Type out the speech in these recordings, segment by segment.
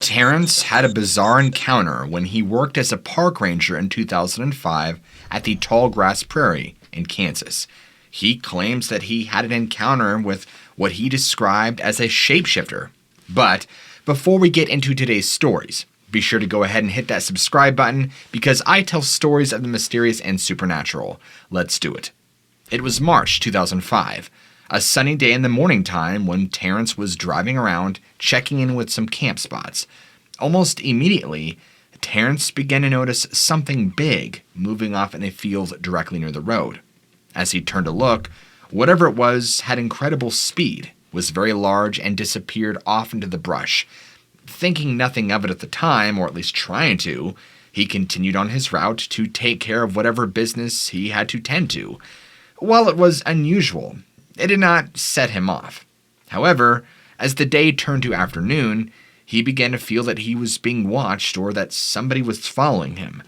Terrence had a bizarre encounter when he worked as a park ranger in 2005 at the Tallgrass Prairie in Kansas. He claims that he had an encounter with what he described as a shapeshifter. But before we get into today's stories, be sure to go ahead and hit that subscribe button because I tell stories of the mysterious and supernatural. Let's do it. It was March 2005, a sunny day in the morning time when Terrence was driving around, checking in with some camp spots. Almost immediately, Terrence began to notice something big moving off in a field directly near the road. As he turned to look, whatever it was had incredible speed, was very large, and disappeared off into the brush. Thinking nothing of it at the time, or at least trying to, he continued on his route to take care of whatever business he had to tend to. While it was unusual, it did not set him off. However, as the day turned to afternoon, he began to feel that he was being watched or that somebody was following him.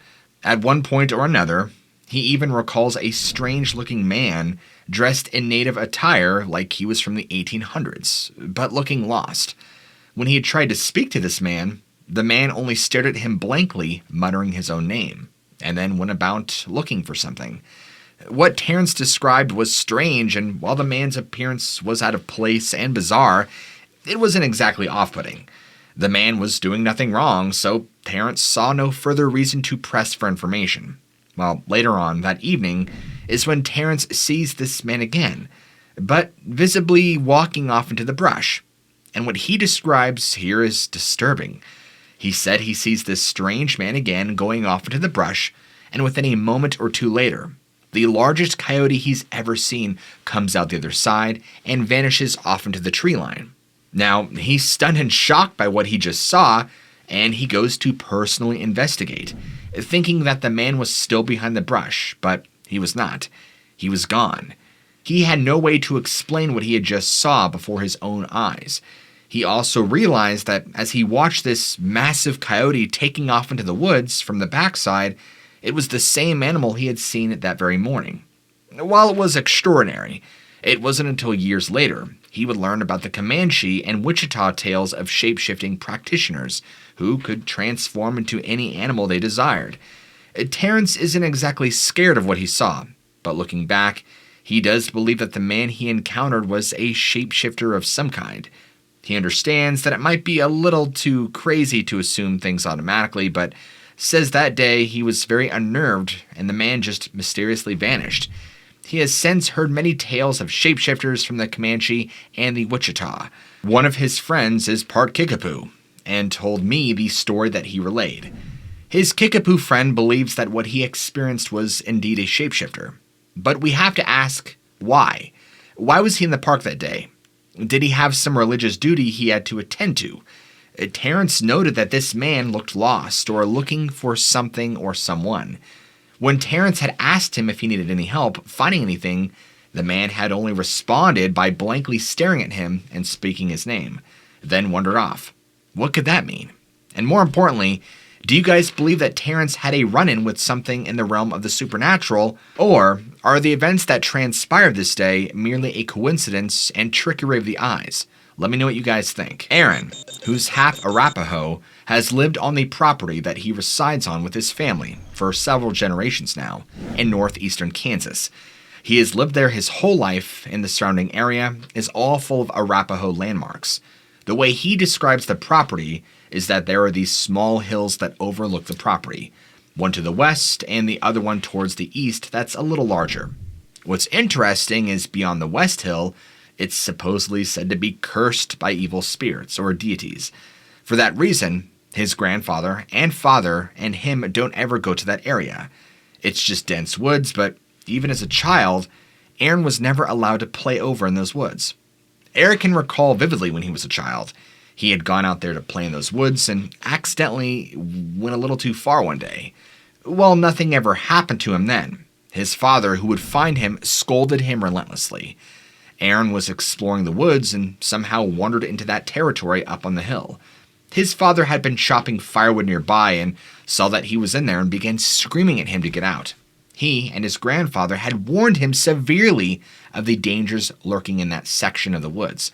At one point or another, he even recalls a strange-looking man dressed in native attire like he was from the 1800s, but looking lost. When he had tried to speak to this man, the man only stared at him blankly, muttering his own name, and then went about looking for something. What Terrence described was strange, and while the man's appearance was out of place and bizarre, it wasn't exactly off-putting. The man was doing nothing wrong, so Terrence saw no further reason to press for information. Well, later on that evening is when Terrence sees this man again, but visibly walking off into the brush. And what he describes here is disturbing. He said he sees this strange man again going off into the brush, and within a moment or two later, the largest coyote he's ever seen comes out the other side and vanishes off into the tree line. Now, he's stunned and shocked by what he just saw, and he goes to personally investigate, thinking that the man was still behind the brush, but he was not. He was gone. He had no way to explain what he had just saw before his own eyes. He also realized that as he watched this massive coyote taking off into the woods from the backside, it was the same animal he had seen that very morning. While it was extraordinary, it wasn't until years later he would learn about the Comanche and Wichita tales of shape-shifting practitioners who could transform into any animal they desired. Terrence isn't exactly scared of what he saw, but looking back, he does believe that the man he encountered was a shapeshifter of some kind. He understands that it might be a little too crazy to assume things automatically, but says that day he was very unnerved and the man just mysteriously vanished. He has since heard many tales of shapeshifters from the Comanche and the Wichita. One of his friends is part Kickapoo, and told me the story that he relayed. His Kickapoo friend believes that what he experienced was indeed a shapeshifter. But we have to ask, why? Why was he in the park that day? Did he have some religious duty he had to attend to? Terrence noted that this man looked lost or looking for something or someone. When Terrence had asked him if he needed any help finding anything, the man had only responded by blankly staring at him and speaking his name, then wandered off. What could that mean? And more importantly, do you guys believe that Terrence had a run-in with something in the realm of the supernatural, or are the events that transpired this day merely a coincidence and trickery of the eyes? Let me know what you guys think. Aaron, who's half Arapaho, has lived on the property that he resides on with his family for several generations now in northeastern Kansas. He has lived there his whole life, and the surrounding area is all full of Arapaho landmarks. The way he describes the property is that there are these small hills that overlook the property, one to the west and the other one towards the east that's a little larger. What's interesting is beyond the west hill, it's supposedly said to be cursed by evil spirits or deities. For that reason, his grandfather and father and him don't ever go to that area. It's just dense woods, but even as a child, Aaron was never allowed to play over in those woods. Eric can recall vividly when he was a child. He had gone out there to play in those woods and accidentally went a little too far one day. Well, nothing ever happened to him then. His father, who would find him, scolded him relentlessly. Aaron was exploring the woods and somehow wandered into that territory up on the hill. His father had been chopping firewood nearby and saw that he was in there and began screaming at him to get out. He and his grandfather had warned him severely of the dangers lurking in that section of the woods.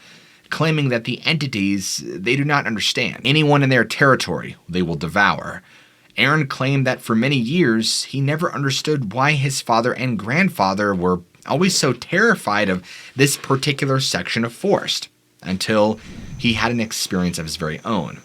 claiming that the entities, they do not understand. Anyone in their territory, they will devour. Aaron claimed that for many years, he never understood why his father and grandfather were always so terrified of this particular section of forest, until he had an experience of his very own.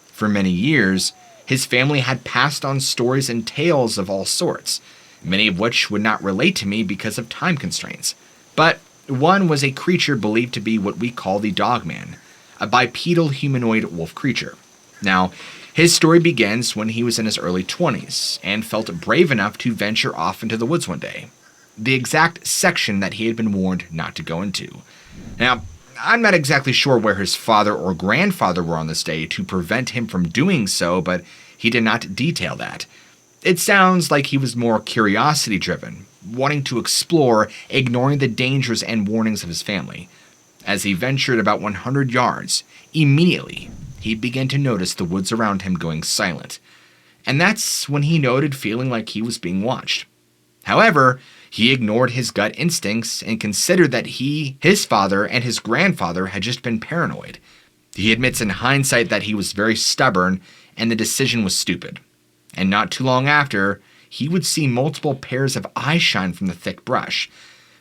For many years, his family had passed on stories and tales of all sorts, many of which would not relate to me because of time constraints. But one was a creature believed to be what we call the dogman, a bipedal humanoid wolf creature. Now, his story begins when he was in his early 20s and felt brave enough to venture off into the woods one day, the exact section that he had been warned not to go into. Now, I'm not exactly sure where his father or grandfather were on this day to prevent him from doing so, but he did not detail that. It sounds like he was more curiosity-driven, wanting to explore, ignoring the dangers and warnings of his family. As he ventured about 100 yards, immediately, he began to notice the woods around him going silent. And that's when he noted feeling like he was being watched. However, he ignored his gut instincts and considered that his father, and his grandfather had just been paranoid. He admits in hindsight that he was very stubborn and the decision was stupid. And not too long after, he would see multiple pairs of eye shine from the thick brush.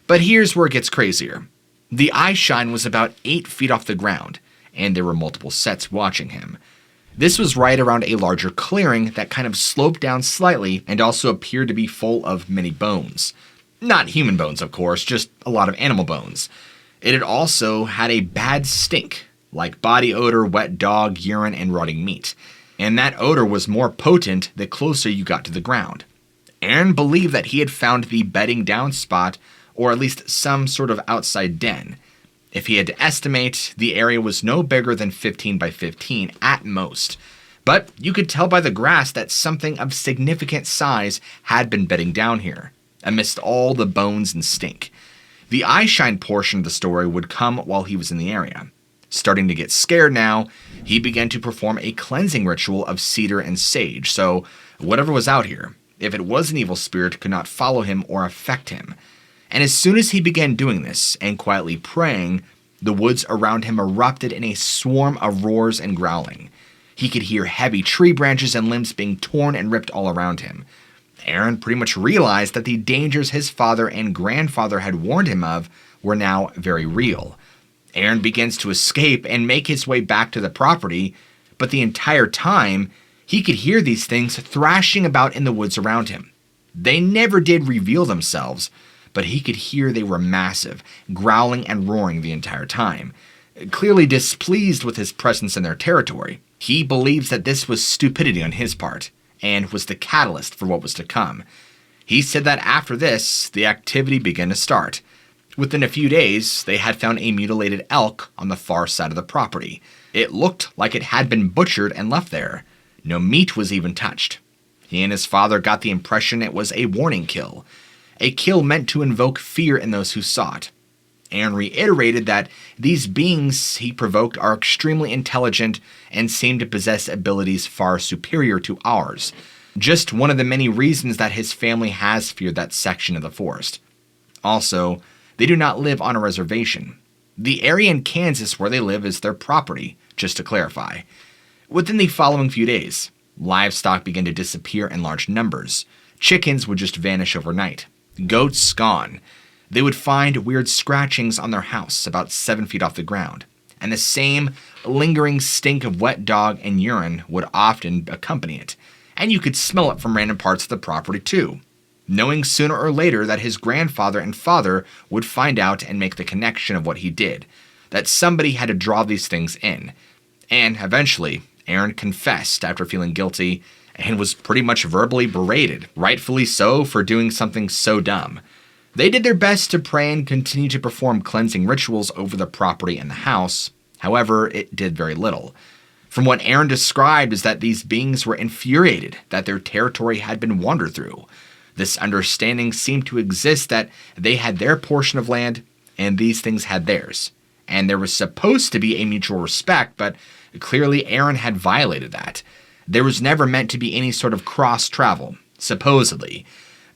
But here's where it gets crazier. The eye shine was about 8 feet off the ground, and there were multiple sets watching him. This was right around a larger clearing that kind of sloped down slightly and also appeared to be full of many bones. Not human bones, of course, just a lot of animal bones. It had also had a bad stink, like body odor, wet dog, urine, and rotting meat. And that odor was more potent the closer you got to the ground. Aaron believed that he had found the bedding down spot, or at least some sort of outside den. If he had to estimate, the area was no bigger than 15 by 15 at most. But you could tell by the grass that something of significant size had been bedding down here, amidst all the bones and stink. The eye shine portion of the story would come while he was in the area. Starting to get scared now, he began to perform a cleansing ritual of cedar and sage, so whatever was out here, if it was an evil spirit, could not follow him or affect him. And as soon as he began doing this and quietly praying, the woods around him erupted in a swarm of roars and growling. He could hear heavy tree branches and limbs being torn and ripped all around him. Aaron pretty much realized that the dangers his father and grandfather had warned him of were now very real. Aaron begins to escape and make his way back to the property, but the entire time, he could hear these things thrashing about in the woods around him. They never did reveal themselves, but he could hear they were massive, growling and roaring the entire time. Clearly displeased with his presence in their territory, he believes that this was stupidity on his part, and was the catalyst for what was to come. He said that after this, the activity began to start. Within a few days, they had found a mutilated elk on the far side of the property. It looked like it had been butchered and left there. No meat was even touched. He and his father got the impression it was a warning kill, a kill meant to invoke fear in those who saw it. Aaron reiterated that these beings he provoked are extremely intelligent and seem to possess abilities far superior to ours. Just one of the many reasons that his family has feared that section of the forest. Also, they do not live on a reservation. The area in Kansas where they live is their property, just to clarify. Within the following few days, livestock began to disappear in large numbers. Chickens would just vanish overnight. Goats gone. They would find weird scratchings on their house about 7 feet off the ground, and the same lingering stink of wet dog and urine would often accompany it, and you could smell it from random parts of the property too, knowing sooner or later that his grandfather and father would find out and make the connection of what he did, that somebody had to draw these things in. And eventually, Aaron confessed after feeling guilty and was pretty much verbally berated, rightfully so, for doing something so dumb. They did their best to pray and continue to perform cleansing rituals over the property and the house. However, it did very little. From what Aaron described is that these beings were infuriated that their territory had been wandered through. This understanding seemed to exist that they had their portion of land and these things had theirs. And there was supposed to be a mutual respect, but clearly Aaron had violated that. There was never meant to be any sort of cross-travel, supposedly.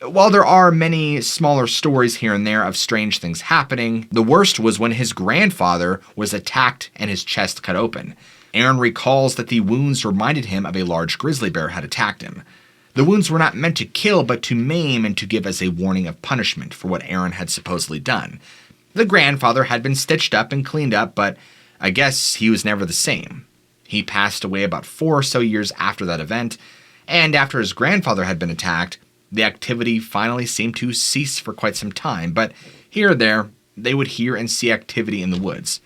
While there are many smaller stories here and there of strange things happening, the worst was when his grandfather was attacked and his chest cut open. Aaron recalls that the wounds reminded him of a large grizzly bear had attacked him. The wounds were not meant to kill, but to maim and to give as a warning of punishment for what Aaron had supposedly done. The grandfather had been stitched up and cleaned up, but I guess he was never the same. He passed away about 4 or so years after that event, and after his grandfather had been attacked, the activity finally seemed to cease for quite some time, but here or there, they would hear and see activity in the woods.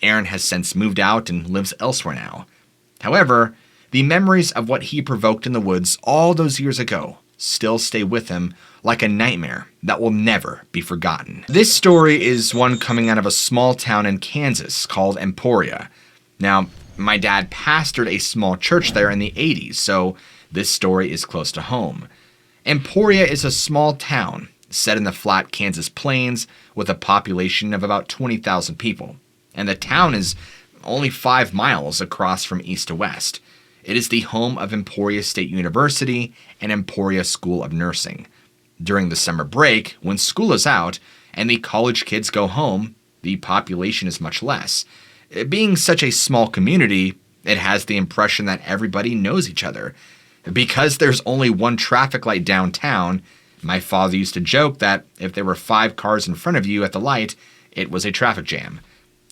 Aaron has since moved out and lives elsewhere now. However, the memories of what he provoked in the woods all those years ago still stay with him like a nightmare that will never be forgotten. This story is one coming out of a small town in Kansas called Emporia. Now, my dad pastored a small church there in the 80s, so this story is close to home. Emporia is a small town set in the flat Kansas plains with a population of about 20,000 people, and the town is only 5 miles across from east to west. It is the home of Emporia State University and Emporia School of Nursing. During the summer break, when school is out and the college kids go home, the population is much less. Being such a small community, it has the impression that everybody knows each other. Because there's only one traffic light downtown, my father used to joke that if there were 5 cars in front of you at the light, it was a traffic jam.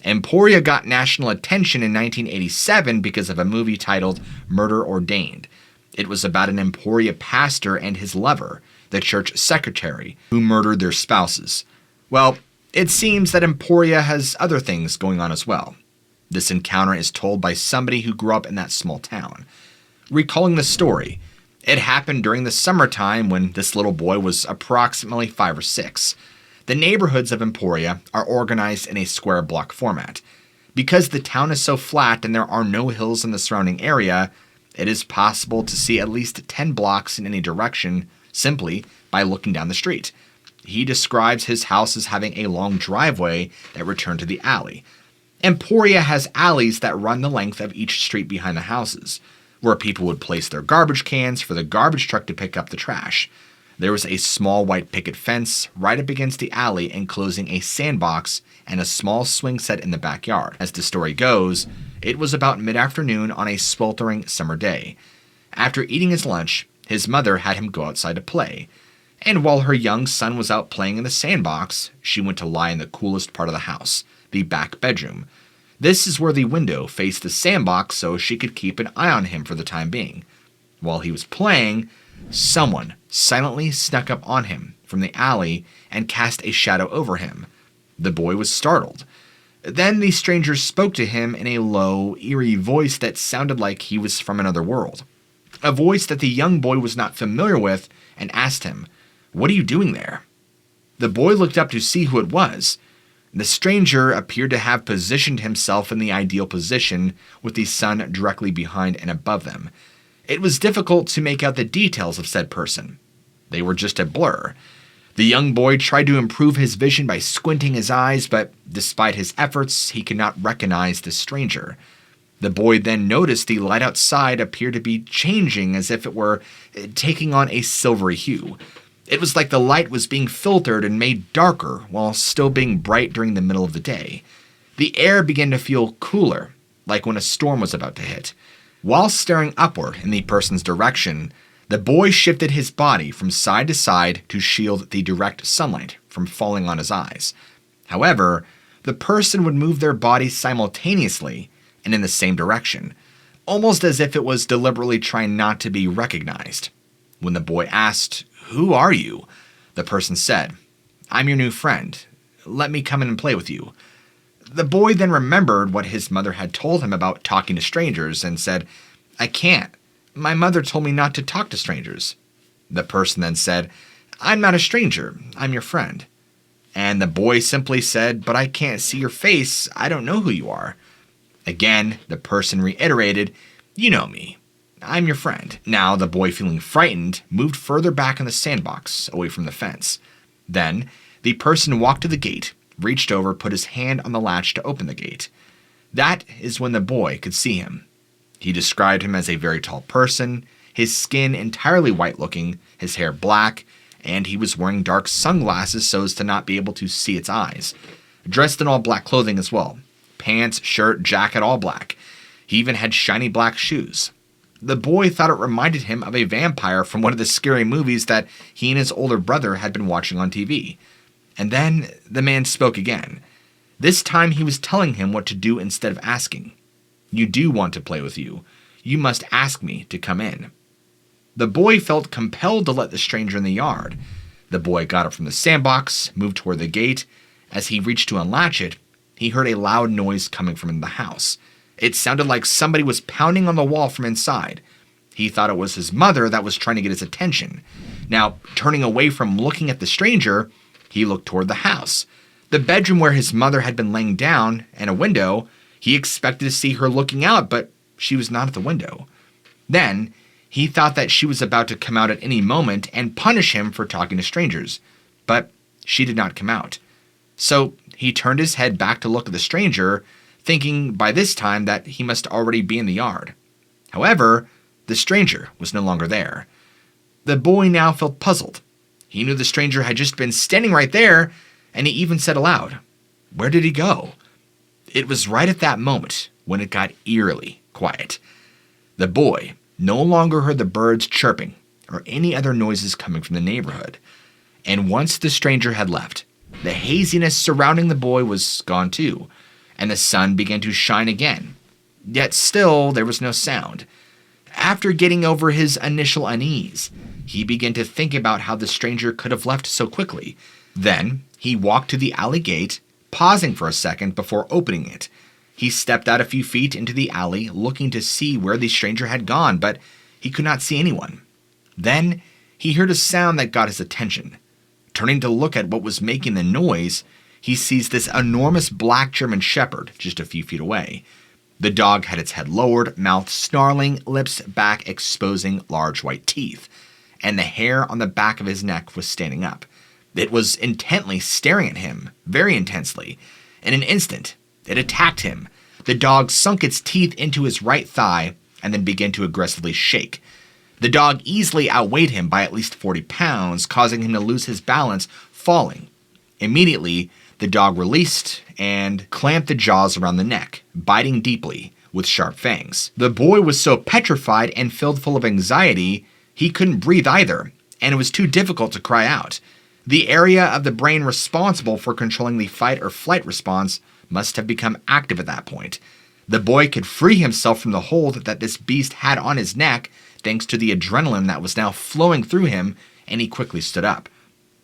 Emporia got national attention in 1987 because of a movie titled Murder Ordained. It was about an Emporia pastor and his lover, the church secretary, who murdered their spouses. Well, it seems that Emporia has other things going on as well. This encounter is told by somebody who grew up in that small town. Recalling the story, it happened during the summertime when this little boy was approximately 5 or 6. The neighborhoods of Emporia are organized in a square block format. Because the town is so flat and there are no hills in the surrounding area, it is possible to see at least 10 blocks in any direction simply by looking down the street. He describes his house as having a long driveway that returned to the alley. Emporia has alleys that run the length of each street behind the houses, where people would place their garbage cans for the garbage truck to pick up the trash. There was a small white picket fence right up against the alley enclosing a sandbox and a small swing set in the backyard. As the story goes, it was about mid-afternoon on a sweltering summer day. After eating his lunch, his mother had him go outside to play, and while her young son was out playing in the sandbox, she went to lie in the coolest part of the house, the back bedroom. This is where the window faced the sandbox so she could keep an eye on him for the time being. While he was playing, someone silently snuck up on him from the alley and cast a shadow over him. The boy was startled. Then the stranger spoke to him in a low, eerie voice that sounded like he was from another world. A voice that the young boy was not familiar with and asked him, "What are you doing there?" The boy looked up to see who it was. The stranger appeared to have positioned himself in the ideal position with the sun directly behind and above them. It was difficult to make out the details of said person. They were just a blur. The young boy tried to improve his vision by squinting his eyes, but despite his efforts, he could not recognize the stranger. The boy then noticed the light outside appeared to be changing as if it were taking on a silvery hue. It was like the light was being filtered and made darker while still being bright during the middle of the day. The air began to feel cooler, like when a storm was about to hit. While staring upward in the person's direction, the boy shifted his body from side to side to shield the direct sunlight from falling on his eyes. However, the person would move their body simultaneously and in the same direction, almost as if it was deliberately trying not to be recognized. When the boy asked, "Who are you?" the person said, "I'm your new friend. Let me come in and play with you." The boy then remembered what his mother had told him about talking to strangers and said, "I can't. My mother told me not to talk to strangers." The person then said, "I'm not a stranger. I'm your friend." And the boy simply said, "But I can't see your face. I don't know who you are." Again, the person reiterated, "You know me. I'm your friend." Now, the boy, feeling frightened, moved further back in the sandbox, away from the fence. Then, the person walked to the gate, reached over, put his hand on the latch to open the gate. That is when the boy could see him. He described him as a very tall person, his skin entirely white-looking, his hair black, and he was wearing dark sunglasses so as to not be able to see its eyes. Dressed in all black clothing as well. Pants, shirt, jacket, all black. He even had shiny black shoes. The boy thought it reminded him of a vampire from one of the scary movies that he and his older brother had been watching on TV. And then the man spoke again. This time he was telling him what to do instead of asking. "You do want to play with you. You must ask me to come in." The boy felt compelled to let the stranger in the yard. The boy got up from the sandbox, moved toward the gate. As he reached to unlatch it, he heard a loud noise coming from in the house. It sounded like somebody was pounding on the wall from inside. He thought it was his mother that was trying to get his attention. Now, turning away from looking at the stranger, he looked toward the house. The bedroom where his mother had been laying down, and a window. He expected to see her looking out, but she was not at the window. Then, he thought that she was about to come out at any moment and punish him for talking to strangers. But she did not come out. So, he turned his head back to look at the stranger, thinking by this time that he must already be in the yard. However, the stranger was no longer there. The boy now felt puzzled. He knew the stranger had just been standing right there, and he even said aloud, "Where did he go?" It was right at that moment when it got eerily quiet. The boy no longer heard the birds chirping or any other noises coming from the neighborhood. And once the stranger had left, the haziness surrounding the boy was gone too, and the sun began to shine again. Yet still there was no sound. After getting over his initial unease, he began to think about how the stranger could have left so quickly. Then he walked to the alley gate, pausing for a second before opening it. He stepped out a few feet into the alley, looking to see where the stranger had gone, but he could not see anyone. Then he heard a sound that got his attention. Turning to look at what was making the noise, he sees this enormous black German shepherd just a few feet away. The dog had its head lowered, mouth snarling, lips back exposing large white teeth, and the hair on the back of his neck was standing up. It was intently staring at him, very intensely. In an instant, it attacked him. The dog sunk its teeth into his right thigh and then began to aggressively shake. The dog easily outweighed him by at least 40 pounds, causing him to lose his balance, falling. Immediately, the dog released and clamped the jaws around the neck, biting deeply with sharp fangs. The boy was so petrified and filled full of anxiety, he couldn't breathe either, and it was too difficult to cry out. The area of the brain responsible for controlling the fight or flight response must have become active at that point. The boy could free himself from the hold that this beast had on his neck thanks to the adrenaline that was now flowing through him, and he quickly stood up.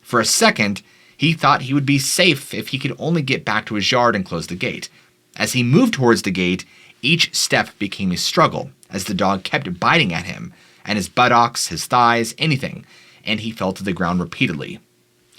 For a second, he thought he would be safe if he could only get back to his yard and close the gate. As he moved towards the gate, each step became a struggle as the dog kept biting at him, and his buttocks, his thighs, anything, and he fell to the ground repeatedly.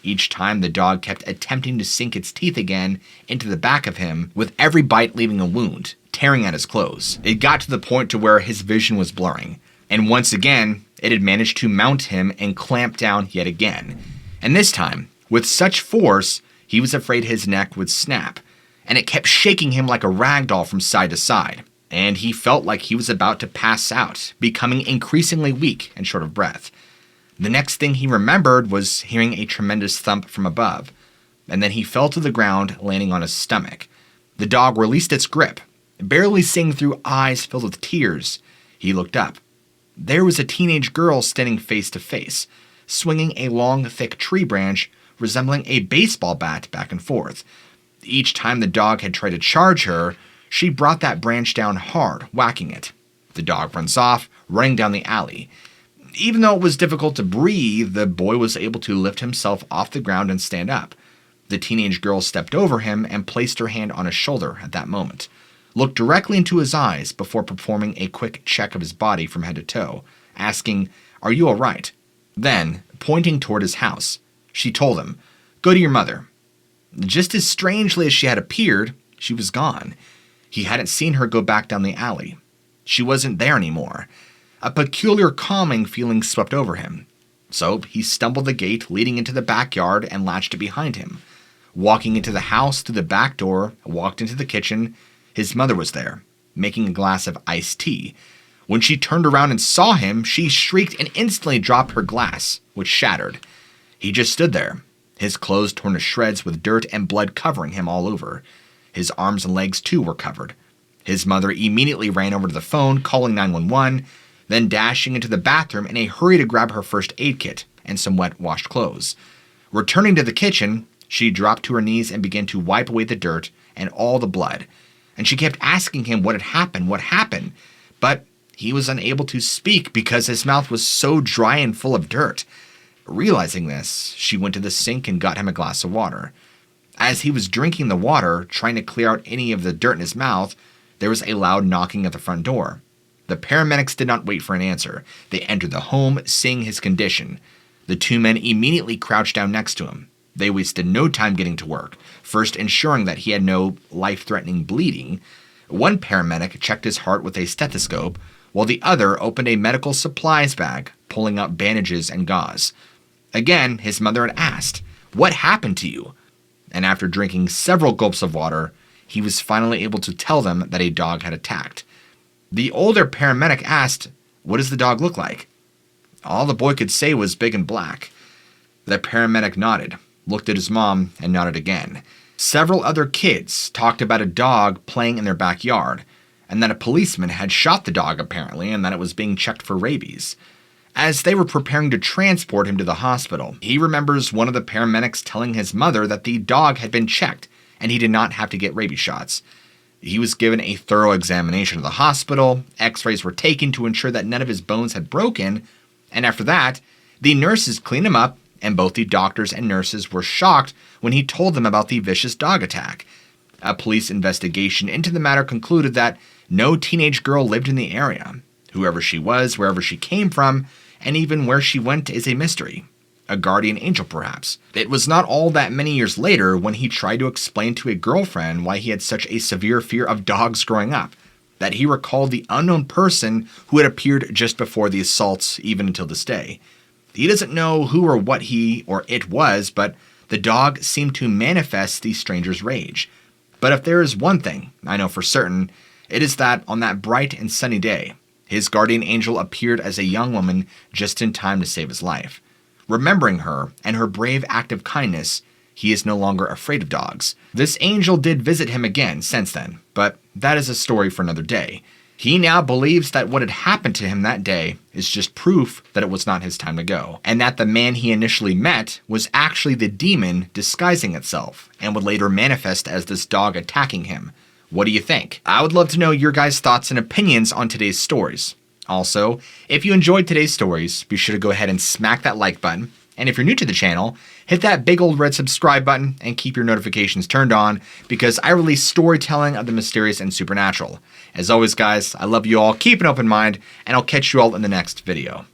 Each time the dog kept attempting to sink its teeth again into the back of him, with every bite leaving a wound, tearing at his clothes. It got to the point to where his vision was blurring, and once again, it had managed to mount him and clamp down yet again. And this time, with such force, he was afraid his neck would snap, and it kept shaking him like a rag doll from side to side, and he felt like he was about to pass out, becoming increasingly weak and short of breath. The next thing he remembered was hearing a tremendous thump from above, and then he fell to the ground, landing on his stomach. The dog released its grip, barely seeing through eyes filled with tears. He looked up. There was a teenage girl standing face to face, swinging a long, thick tree branch resembling a baseball bat back and forth. Each time the dog had tried to charge her, she brought that branch down hard, whacking it. The dog runs off, running down the alley. Even though it was difficult to breathe, the boy was able to lift himself off the ground and stand up. The teenage girl stepped over him and placed her hand on his shoulder at that moment, looked directly into his eyes before performing a quick check of his body from head to toe, asking, "Are you all right?" Then, pointing toward his house, she told him, "Go to your mother." Just as strangely as she had appeared, she was gone. He hadn't seen her go back down the alley. She wasn't there anymore. A peculiar calming feeling swept over him. So he stumbled the gate leading into the backyard and latched it behind him. Walking into the house through the back door, walked into the kitchen. His mother was there, making a glass of iced tea. When she turned around and saw him, she shrieked and instantly dropped her glass, which shattered. He just stood there, his clothes torn to shreds with dirt and blood covering him all over. His arms and legs too were covered. His mother immediately ran over to the phone, calling 911, then dashing into the bathroom in a hurry to grab her first aid kit and some wet washed clothes. Returning to the kitchen, she dropped to her knees and began to wipe away the dirt and all the blood. And she kept asking him what happened, but he was unable to speak because his mouth was so dry and full of dirt. Realizing this, she went to the sink and got him a glass of water. As he was drinking the water, trying to clear out any of the dirt in his mouth, there was a loud knocking at the front door. The paramedics did not wait for an answer. They entered the home, seeing his condition. The two men immediately crouched down next to him. They wasted no time getting to work, first ensuring that he had no life-threatening bleeding. One paramedic checked his heart with a stethoscope, while the other opened a medical supplies bag, pulling out bandages and gauze. Again, his mother had asked, "What happened to you?" And after drinking several gulps of water, he was finally able to tell them that a dog had attacked. The older paramedic asked, "What does the dog look like?" All the boy could say was big and black. The paramedic nodded, looked at his mom, and nodded again. Several other kids talked about a dog playing in their backyard, and that a policeman had shot the dog apparently, and that it was being checked for rabies. As they were preparing to transport him to the hospital, he remembers one of the paramedics telling his mother that the dog had been checked and he did not have to get rabies shots. He was given a thorough examination of the hospital, x-rays were taken to ensure that none of his bones had broken, and after that, the nurses cleaned him up, and both the doctors and nurses were shocked when he told them about the vicious dog attack. A police investigation into the matter concluded that no teenage girl lived in the area. Whoever she was, wherever she came from, and even where she went is a mystery. A guardian angel, perhaps. It was not all that many years later when he tried to explain to a girlfriend why he had such a severe fear of dogs growing up, that he recalled the unknown person who had appeared just before the assaults, even until this day. He doesn't know who or what he or it was, but the dog seemed to manifest the stranger's rage. But if there is one thing I know for certain, it is that on that bright and sunny day, his guardian angel appeared as a young woman just in time to save his life. Remembering her and her brave act of kindness, he is no longer afraid of dogs. This angel did visit him again since then, but that is a story for another day. He now believes that what had happened to him that day is just proof that it was not his time to go, and that the man he initially met was actually the demon disguising itself, and would later manifest as this dog attacking him. What do you think? I would love to know your guys' thoughts and opinions on today's stories. Also, if you enjoyed today's stories, be sure to go ahead and smack that like button. And if you're new to the channel, hit that big old red subscribe button and keep your notifications turned on because I release storytelling of the mysterious and supernatural. As always, guys, I love you all. Keep an open mind, and I'll catch you all in the next video.